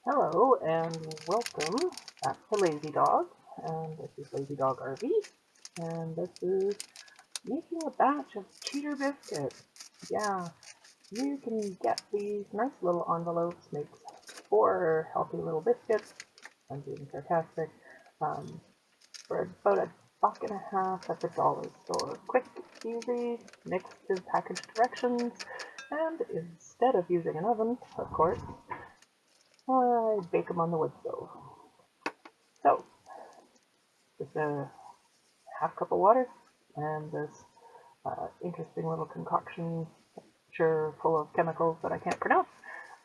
Hello and welcome back to Lazy Dog. And this is Lazy Dog RV, and this is making a batch of cheater biscuits. Yeah, you can get these nice little envelopes, make 4 healthy little biscuits. I'm being sarcastic. For about $1.50 at the dollar store. Quick, easy, mixed to package directions, and instead of using an oven, of course, I bake them on the wood stove. So, just a half cup of water and this interesting little concoction, sure full of chemicals that I can't pronounce.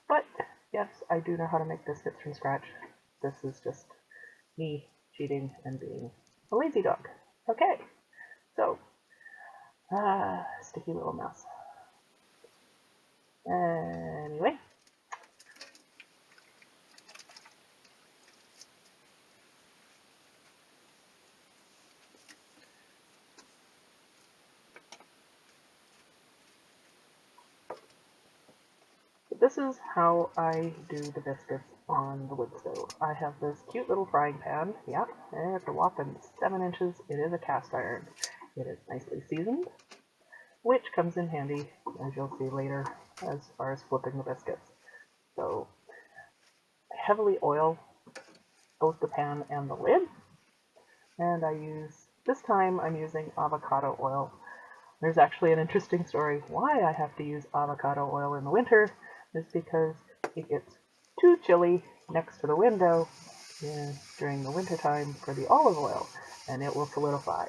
But yes, I do know how to make biscuits from scratch. This is just me cheating and being a lazy dog. Okay, so, sticky little mess. Anyway, this is how I do the biscuits on the wood stove. I have this cute little frying pan. Yeah, it's a whopping 7 inches. It is a cast iron. It is nicely seasoned, which comes in handy, as you'll see later, as far as flipping the biscuits. So, I heavily oil both the pan and the lid, and this time I'm using avocado oil. There's actually an interesting story why I have to use avocado oil in the winter, is because it gets too chilly next to the window during the winter time for the olive oil, and it will solidify.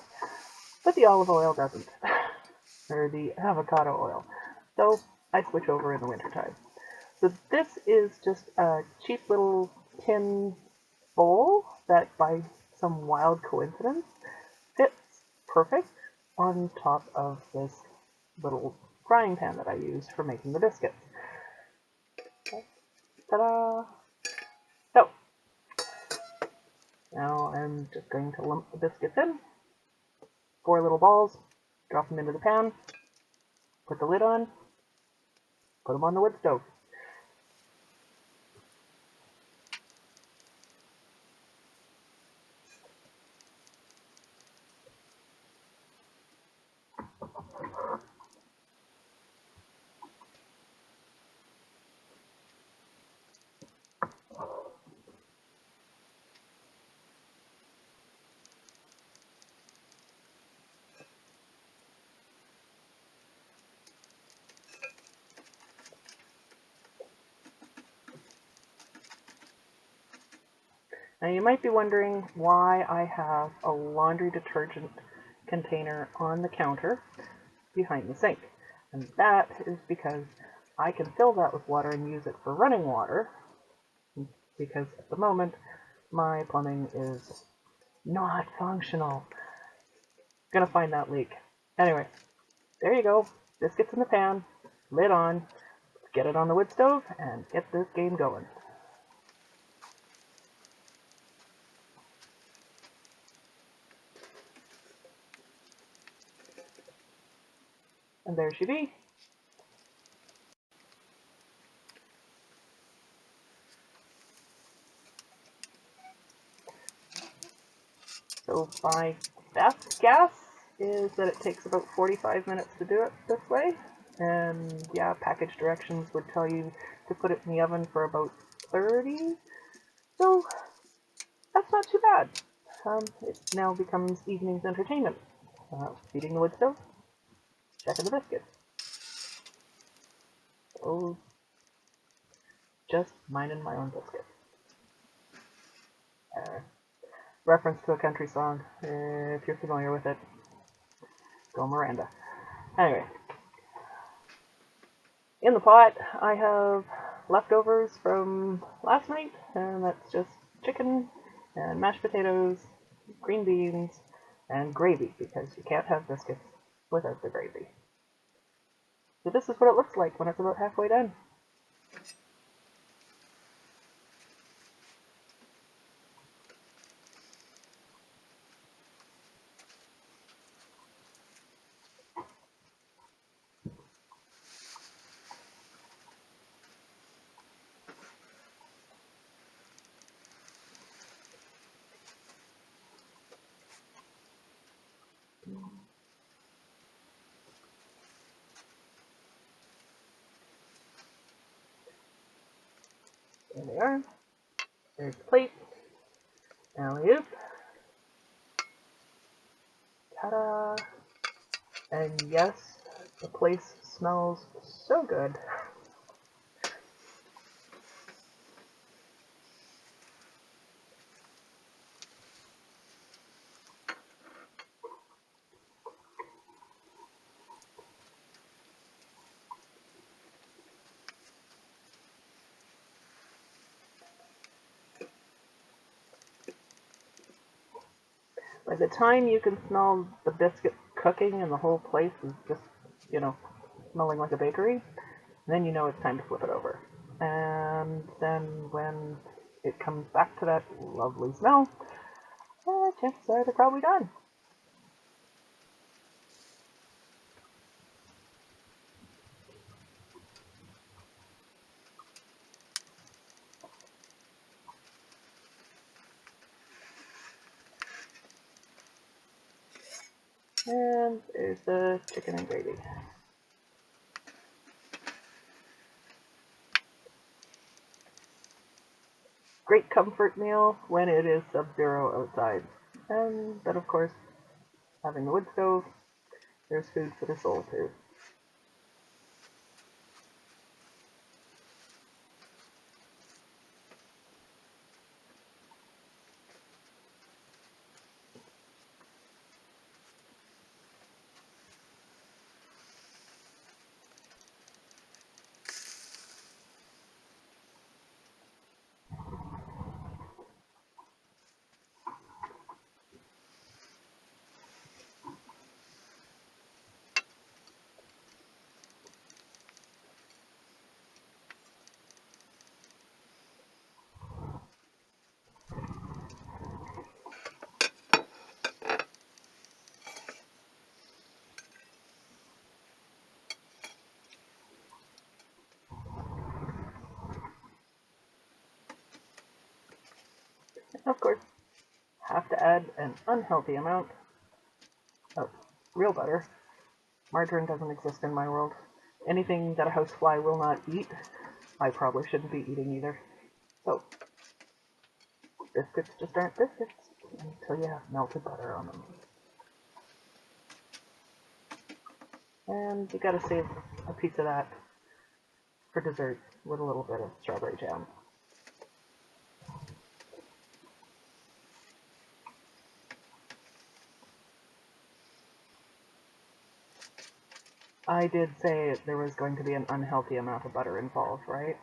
But the olive oil doesn't, or the avocado oil. So I switch over in the wintertime. So this is just a cheap little tin bowl that by some wild coincidence fits perfect on top of this little frying pan that I use for making the biscuits. Ta-da! So, now I'm just going to lump the biscuits in. 4 little balls, drop them into the pan, put the lid on, put them on the wood stove. Now you might be wondering why I have a laundry detergent container on the counter behind the sink. And that is because I can fill that with water and use it for running water, because at the moment my plumbing is not functional. Gonna find that leak. Anyway, there you go. Biscuits in the pan, lid on, get it on the wood stove, and get this game going. And there she be. So my best guess is that it takes about 45 minutes to do it this way. And yeah, package directions would tell you to put it in the oven for about 30. So that's not too bad. It now becomes evening's entertainment. Feeding the wood stove, checking the biscuits. Oh, just minding my own biscuits. Uh, Reference to a country song, if you're familiar with it. Go Miranda. Anyway, in the pot, I have leftovers from last night, and that's just chicken and mashed potatoes, green beans, and gravy, because you can't have biscuits without the gravy. So this is what it looks like when it's about halfway done. There they are. There's the plate. Alley-oop. Ta-da! And yes, the place smells so good. By the time you can smell the biscuit cooking and the whole place is just, smelling like a bakery, then you know it's time to flip it over. And then when it comes back to that lovely smell, chances are they're probably done. And there's the chicken and gravy. Great comfort meal when it is sub-zero outside. And then, of course, having the wood stove, there's food for the soul too. Of course, have to add an unhealthy amount of real butter. Margarine doesn't exist in my world. Anything that a housefly will not eat, I probably shouldn't be eating either. So, biscuits just aren't biscuits until you have melted butter on them. And you gotta save a piece of that for dessert with a little bit of strawberry jam. I did say there was going to be an unhealthy amount of butter involved, right?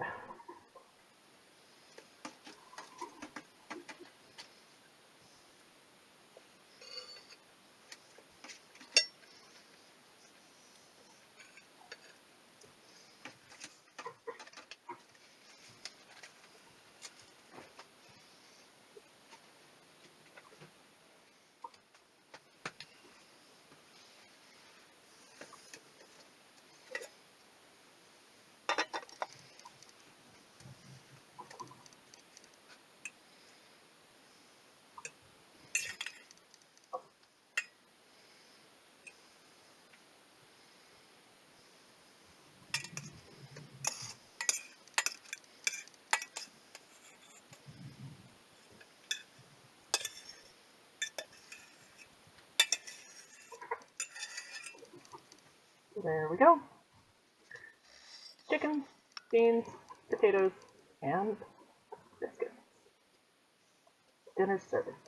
There we go. Chicken, beans, potatoes, and biscuits. Dinner's served.